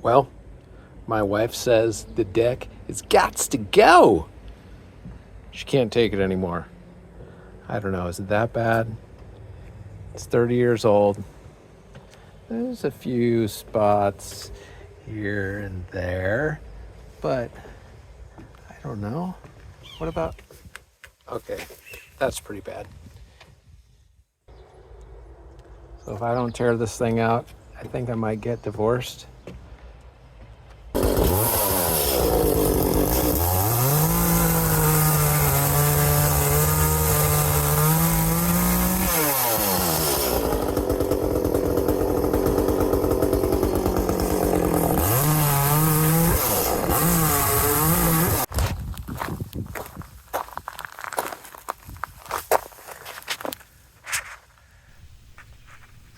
Well, my wife says the deck has gots to go. She can't take it anymore. I don't know, is it that bad? It's 30 years old. There's a few spots here and there, but I don't know. What about? Okay, that's pretty bad. So if I don't tear this thing out, I think I might get divorced.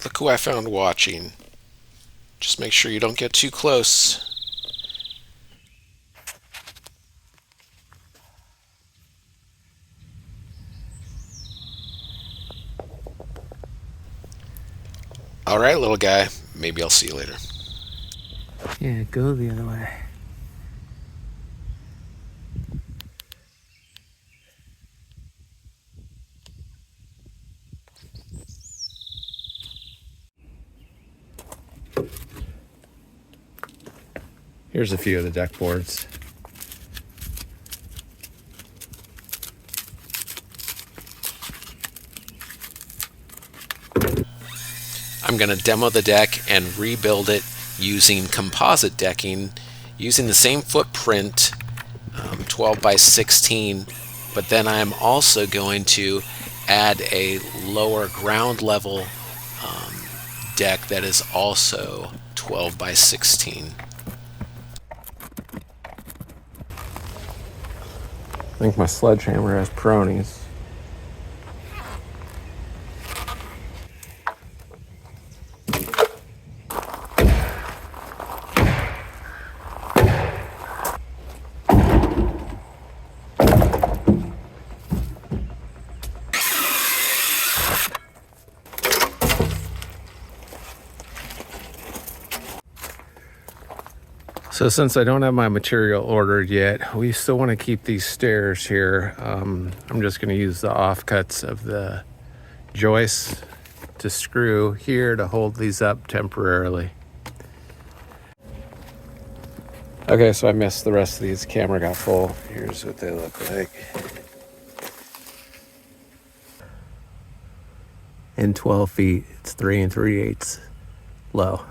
Look who I found watching. Just make sure you don't get too close. Alright, little guy. Maybe I'll see you later. Yeah, go the other way. Here's a few of the deck boards. I'm going to demo the deck and rebuild it using composite decking, using the same footprint, 12 by 16, but then I'm also going to add a lower ground level deck that is also 12 by 16. I think my sledgehammer has pronies. So since I don't have my material ordered yet, we still want to keep these stairs here. I'm just going to use the offcuts of the joists to screw here to hold these up temporarily. Okay, so I missed the rest of these. Camera got full. Here's what they look like. In 12 feet, it's 3 3/8 low.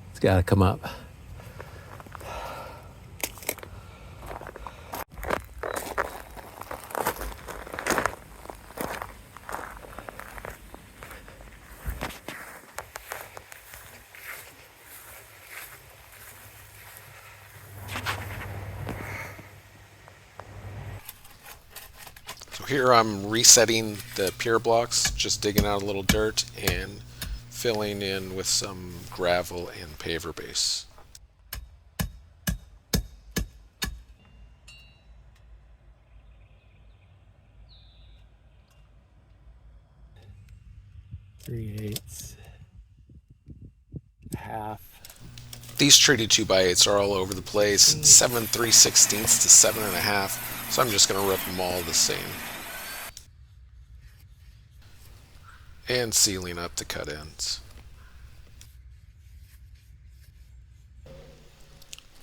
It's got to come up. So here I'm resetting the pier blocks, just digging out a little dirt and filling in with some gravel and paver base. Half. These treated 2x8s are all over the place, 7 3/16 to 7.5, so I'm just going to rip them all the same. And sealing up the cut ends.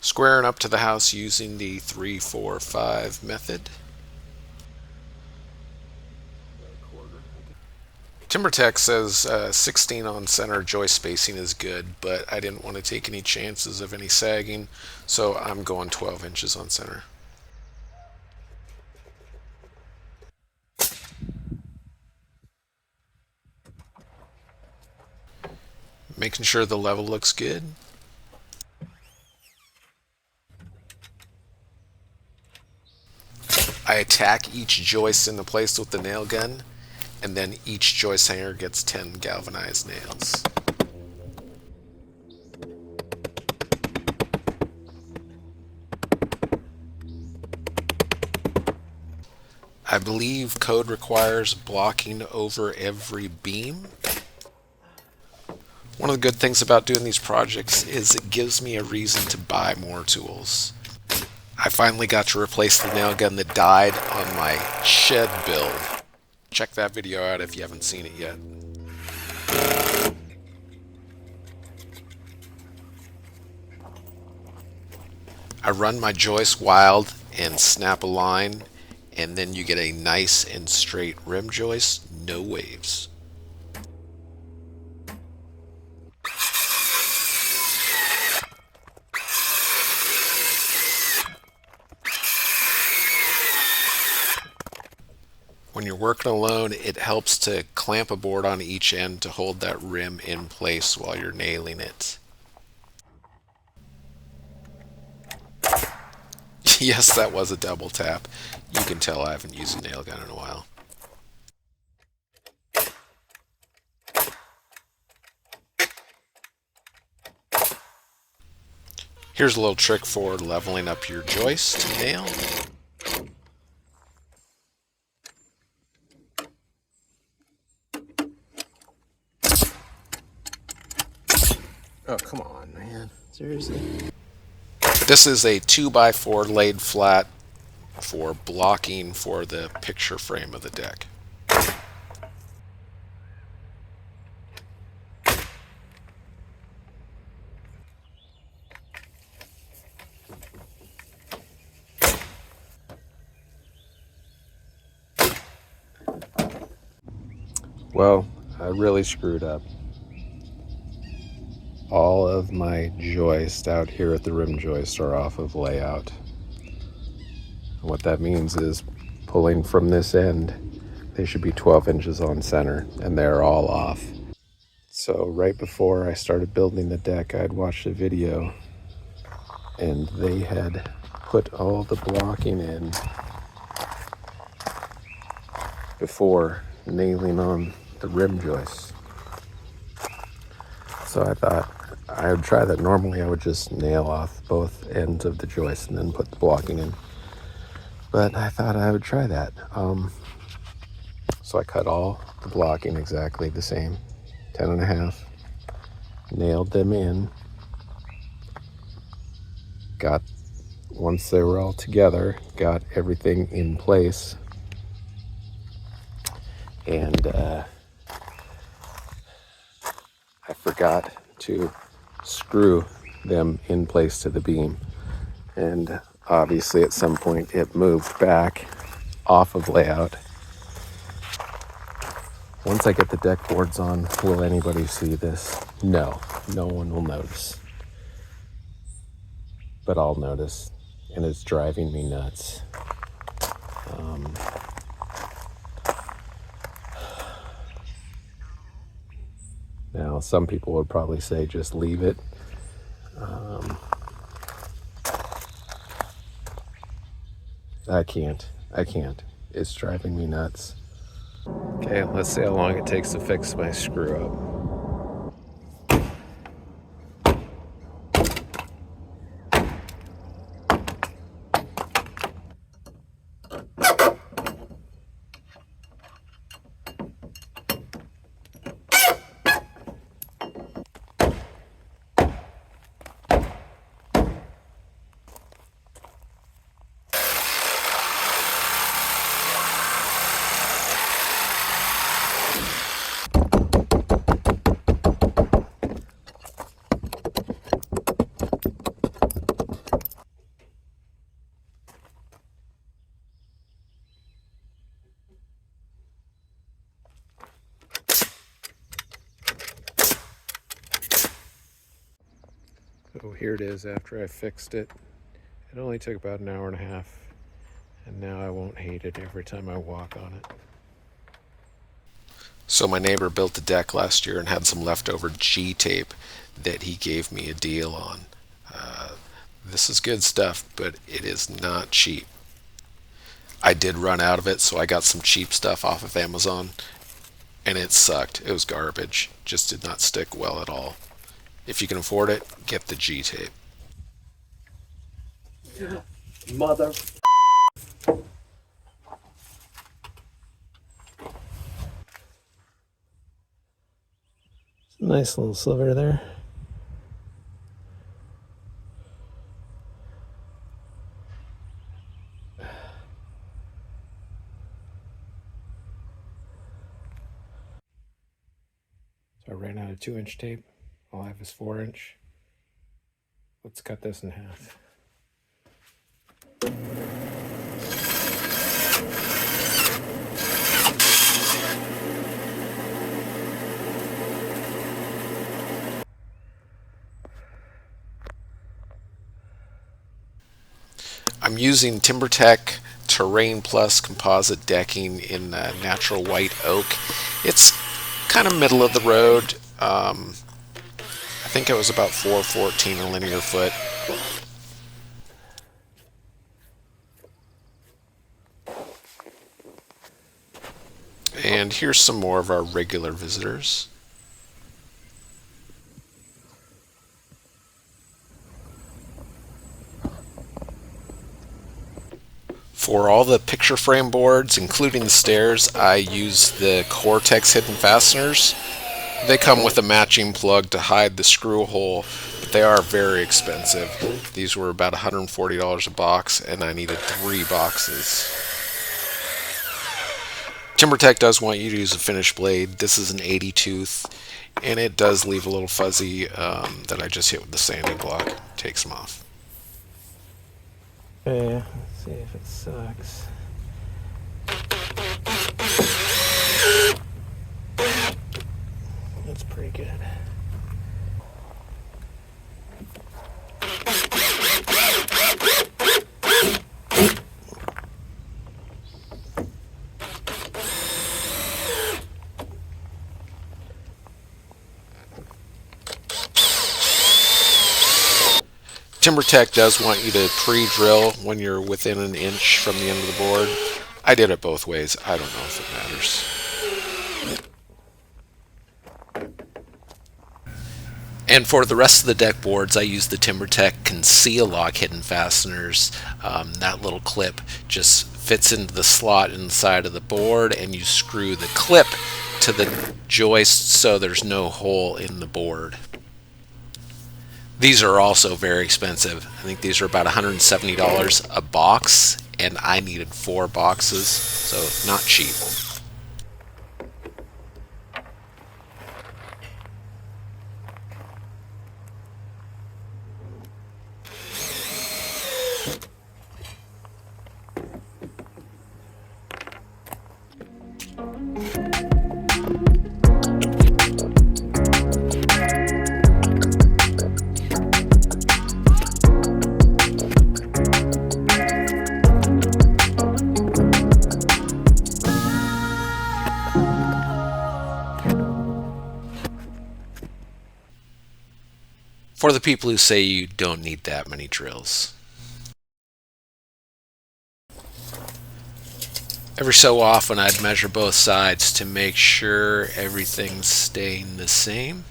Squaring up to the house using the 3-4-5 method. TimberTech says 16 on center joist spacing is good, but I didn't want to take any chances of any sagging, so I'm going 12 inches on center. Making sure the level looks good. I attack each joist into place with the nail gun, and then each joist hanger gets 10 galvanized nails. I believe code requires blocking over every beam. One of the good things about doing these projects is it gives me a reason to buy more tools. I finally got to replace the nail gun that died on my shed build. Check that video out if you haven't seen it yet. I run my joist wild and snap a line, and then you get a nice and straight rim joist, no waves. When you're working alone, it helps to clamp a board on each end to hold that rim in place while you're nailing it. Yes, that was a double tap. You can tell I haven't used a nail gun in a while. Here's a little trick for leveling up your joist nail. Oh, come on, man. Seriously? This is a 2x4 laid flat for blocking for the picture frame of the deck. Well, I really screwed up. All of my joists out here at the rim joist are off of layout. And what that means is pulling from this end, they should be 12 inches on center, and they're all off. So right before I started building the deck, I'd watched a video, and they had put all the blocking in before nailing on the rim joists. So I thought I would try that. Normally I would just nail off both ends of the joist and then put the blocking in. But I thought I would try that. So I cut all the blocking exactly the same, 10.5, nailed them in, once they were all together, got everything in place, and I forgot to screw them in place to the beam, and obviously at some point it moved back off of layout. Once I get the deck boards on, will anybody see this? No one will notice, but I'll notice, and it's driving me nuts. Now, some people would probably say just leave it. I can't. It's driving me nuts. Okay, let's see how long it takes to fix my screw up. So here it is after I fixed it. It only took about an hour and a half, and now I won't hate it every time I walk on it. So my neighbor built a deck last year and had some leftover G tape that he gave me a deal on. This is good stuff, but it is not cheap. I did run out of it, so I got some cheap stuff off of Amazon, and it sucked. It was garbage. Just did not stick well at all. If you can afford it, get the G tape. Mother. Nice little sliver there. So I ran out of 2-inch tape. All I have is 4-inch. Let's cut this in half. I'm using TimberTech Terrain Plus composite decking in natural white oak. It's kind of middle of the road. I think it was about $4.14 a linear foot. And here's some more of our regular visitors. For all the picture frame boards, including the stairs, I use the Cortex hidden fasteners. They come with a matching plug to hide the screw hole, but they are very expensive. These were about $140 a box, and I needed 3 boxes. TimberTech does want you to use a finished blade. This is an 80 tooth, and it does leave a little fuzzy that I just hit with the sanding block. Takes them off. Okay, let's see if it sucks. That's pretty good. TimberTech does want you to pre-drill when you're within an inch from the end of the board. I did it both ways. I don't know if it matters. And for the rest of the deck boards, I use the TimberTech Conceal Lock hidden fasteners. That little clip just fits into the slot inside of the board, and you screw the clip to the joist so there's no hole in the board. These are also very expensive. I think these are about $170 a box, and I needed 4 boxes, so not cheap. For the people who say you don't need that many drills. Every so often I'd measure both sides to make sure everything's staying the same.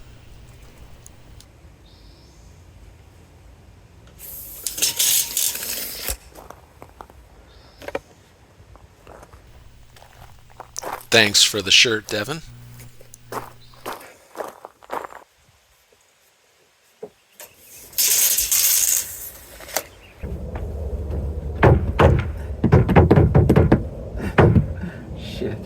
Thanks for the shirt, Devin. Shit.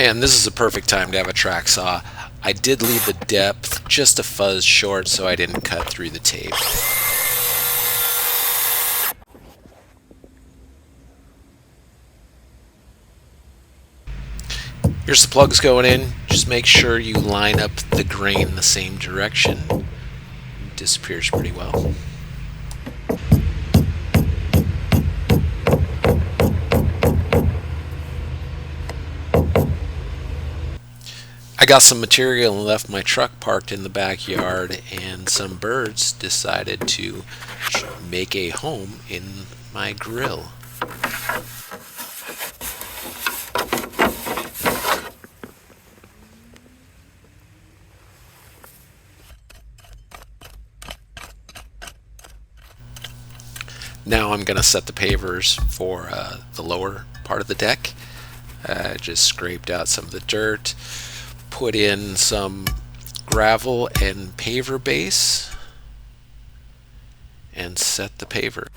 And this is a perfect time to have a track saw. I did leave the depth just a fuzz short so I didn't cut through the tape. Here's the plugs going in. Just make sure you line up the grain the same direction. It disappears pretty well. I got some material and left my truck parked in the backyard, and some birds decided to make a home in my grill. Now I'm going to set the pavers for the lower part of the deck. Just scraped out some of the dirt, put in some gravel and paver base, and set the paver.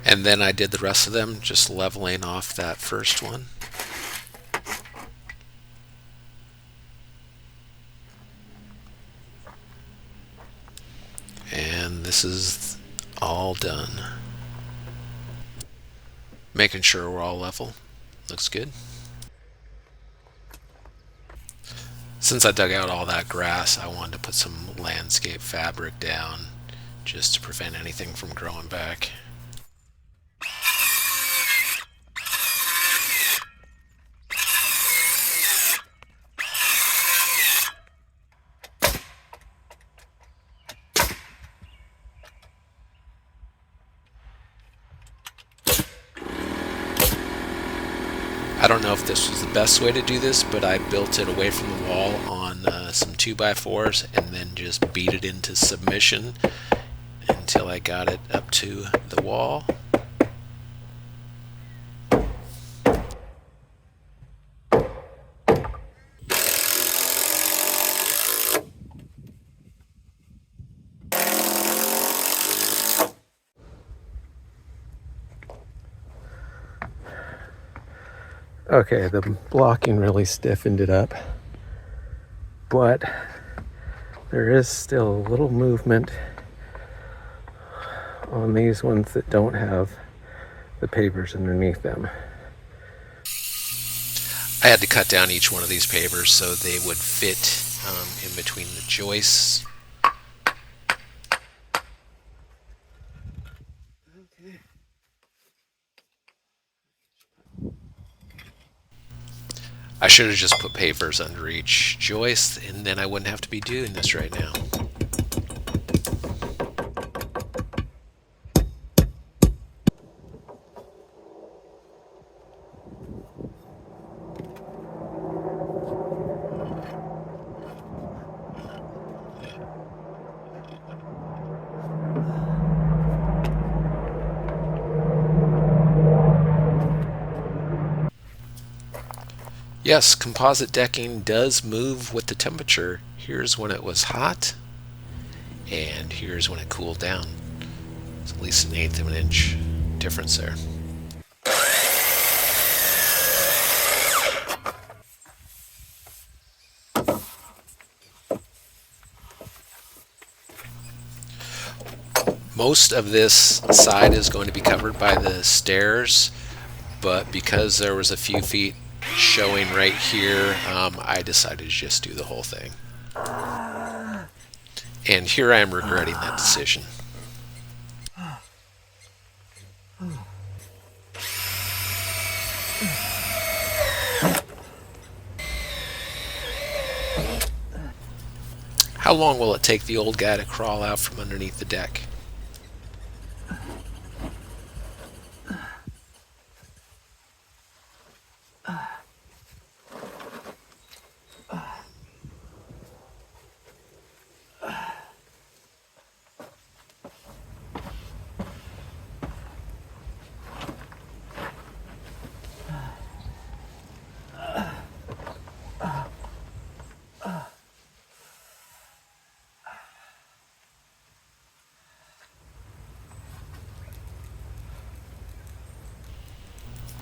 And then I did the rest of them, just leveling off that first one. And this is all done. Making sure we're all level. Looks good. Since I dug out all that grass, I wanted to put some landscape fabric down just to prevent anything from growing back. I don't know if this was the best way to do this, but I built it away from the wall on some 2x4s and then just beat it into submission until I got it up to the wall. Okay, the blocking really stiffened it up, but there is still a little movement on these ones that don't have the pavers underneath them. I had to cut down each one of these pavers so they would fit in between the joists. I should have just put pavers under each joist, and then I wouldn't have to be doing this right now. Yes, composite decking does move with the temperature. Here's when it was hot, and here's when it cooled down. It's at least 1/8 of an inch difference there. Most of this side is going to be covered by the stairs, but because there was a few feet showing right here, I decided to just do the whole thing. And here I am regretting that decision. How long will it take the old guy to crawl out from underneath the deck?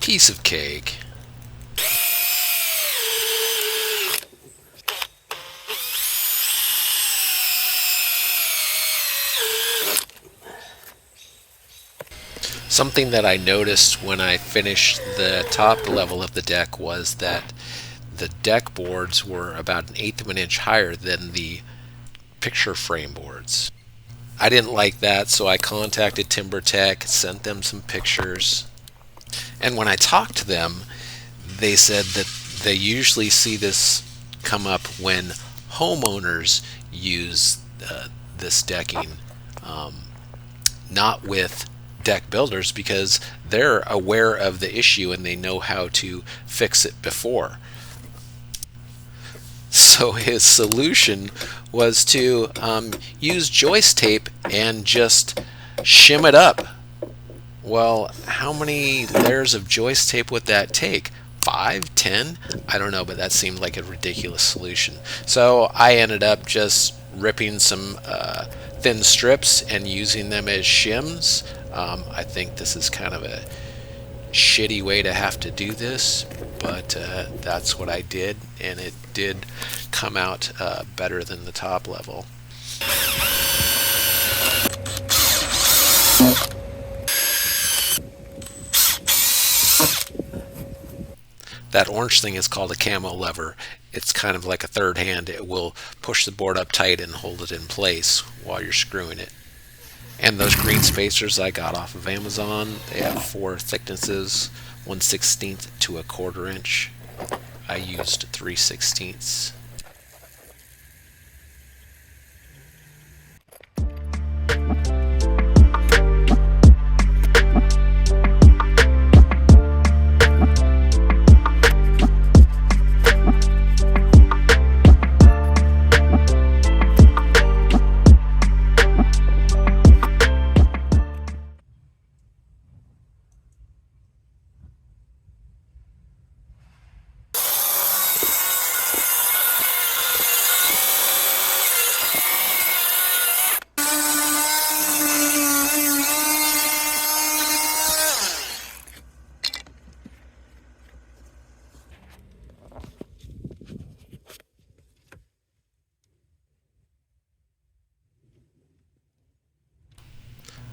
Piece of cake. Something that I noticed when I finished the top level of the deck was that the deck boards were about 1/8 of an inch higher than the picture frame boards. I didn't like that, so I contacted TimberTech, sent them some pictures. And when I talked to them, they said that they usually see this come up when homeowners use this decking, not with deck builders because they're aware of the issue and they know how to fix it before. So his solution was to use joist tape and just shim it up. Well, how many layers of joist tape would that take? 5, 10? I don't know, but that seemed like a ridiculous solution. So I ended up just ripping some thin strips and using them as shims. I think this is kind of a shitty way to have to do this, but that's what I did, and it did come out better than the top level. That orange thing is called a camo lever. It's kind of like a third hand. It will push the board up tight and hold it in place while you're screwing it. And those green spacers I got off of Amazon, they have 4 thicknesses, 1/16 to a 1/4 inch. I used 3/16.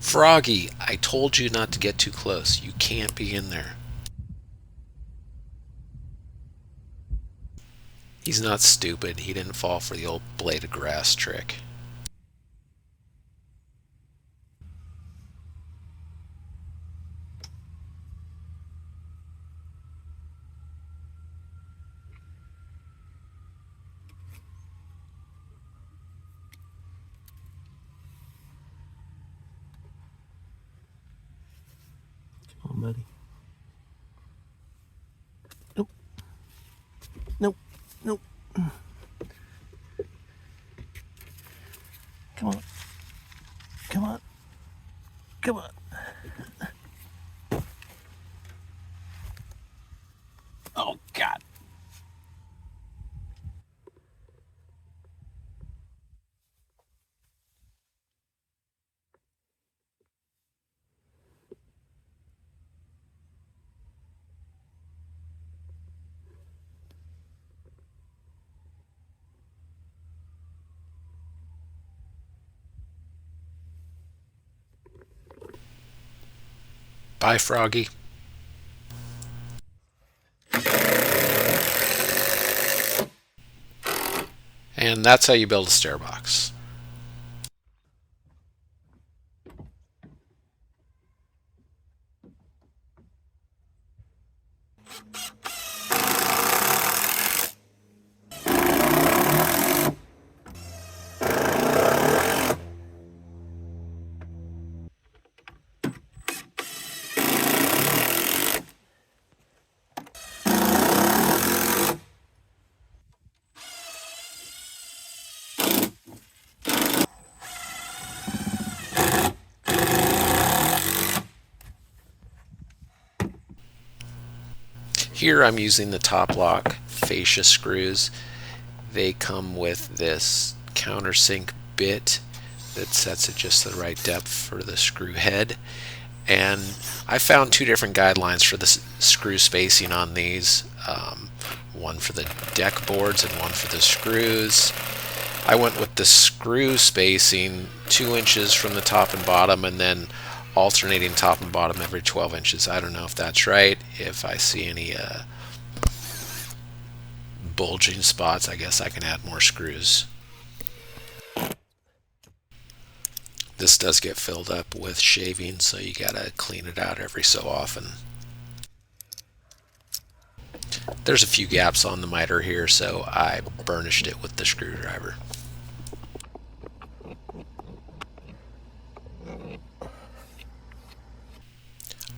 Froggy, I told you not to get too close. You can't be in there. He's not stupid. He didn't fall for the old blade of grass trick. Come on, buddy. Nope. Nope. Nope. Come on. Come on. Come on. Oh, God. Bye, Froggy. And that's how you build a stair box. Here I'm using the top lock fascia screws. They come with this countersink bit that sets it just the right depth for the screw head. And I found 2 different guidelines for the screw spacing on these. One for the deck boards and one for the screws. I went with the screw spacing 2 inches from the top and bottom, and then alternating top and bottom every 12 inches. I don't know if that's right. If I see any bulging spots, I guess I can add more screws. This does get filled up with shaving, so you gotta clean it out every so often. There's a few gaps on the miter here, so I burnished it with the screwdriver.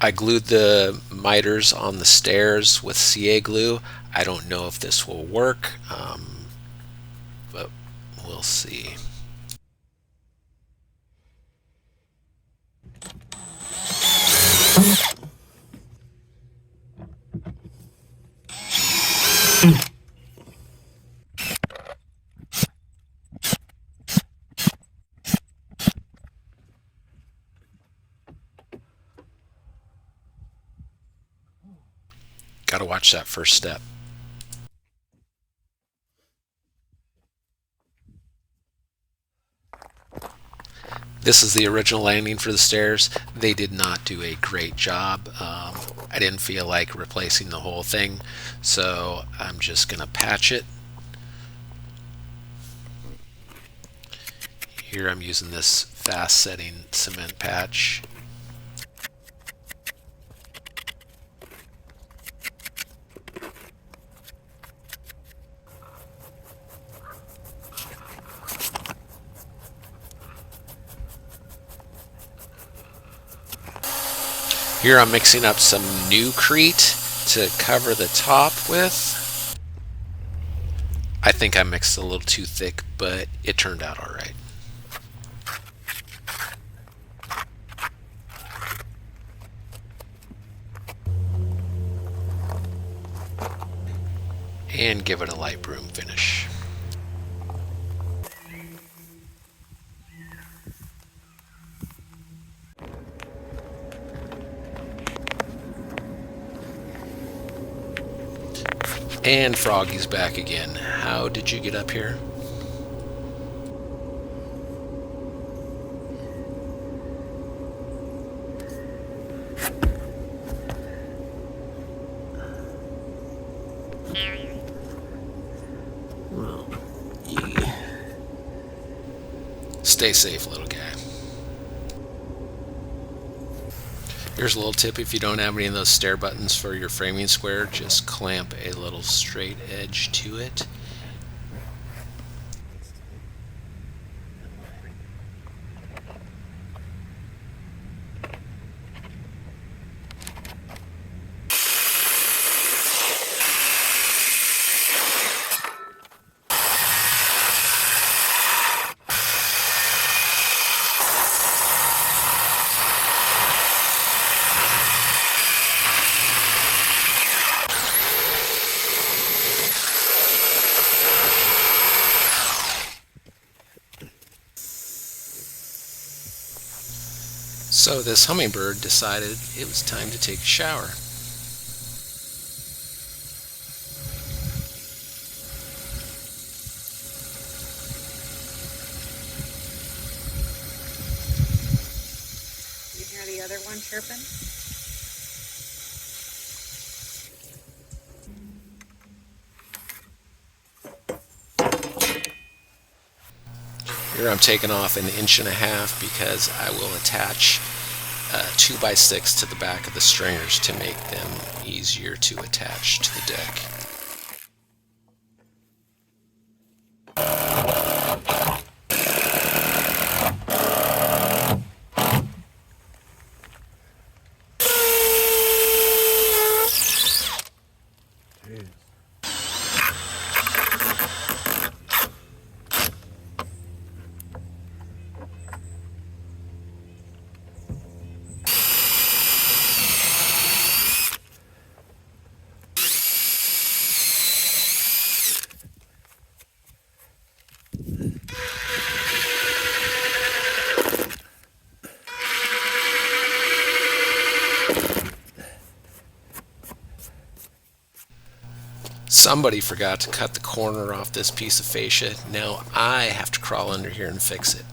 I glued the miters on the stairs with CA glue. I don't know if this will work, but we'll see. Gotta watch that first step. This is the original landing for the stairs. They did not do a great job. I didn't feel like replacing the whole thing, so I'm just gonna patch it. Here I'm using this fast setting cement patch. Here I'm mixing up some Newcrete to cover the top with. I think I mixed a little too thick, but it turned out all right. And give it a light broom finish. And Froggy's back again. How did you get up here? Stay safe, little guy. Here's a little tip: if you don't have any of those stair buttons for your framing square, just clamp a little straight edge to it. So this hummingbird decided it was time to take a shower. You hear the other one chirping? Here I'm taking off 1.5 inches because I will attach 2x6 to the back of the stringers to make them easier to attach to the deck. Somebody forgot to cut the corner off this piece of fascia. Now I have to crawl under here and fix it.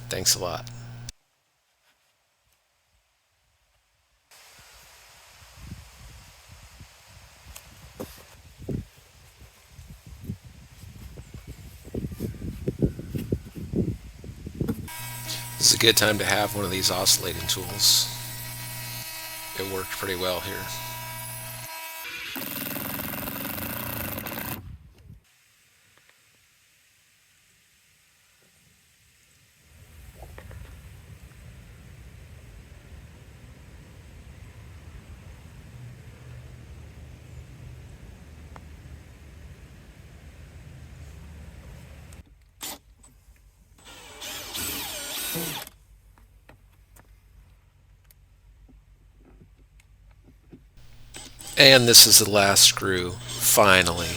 Thanks a lot. This is a good time to have one of these oscillating tools. It worked pretty well here. And this is the last screw, finally.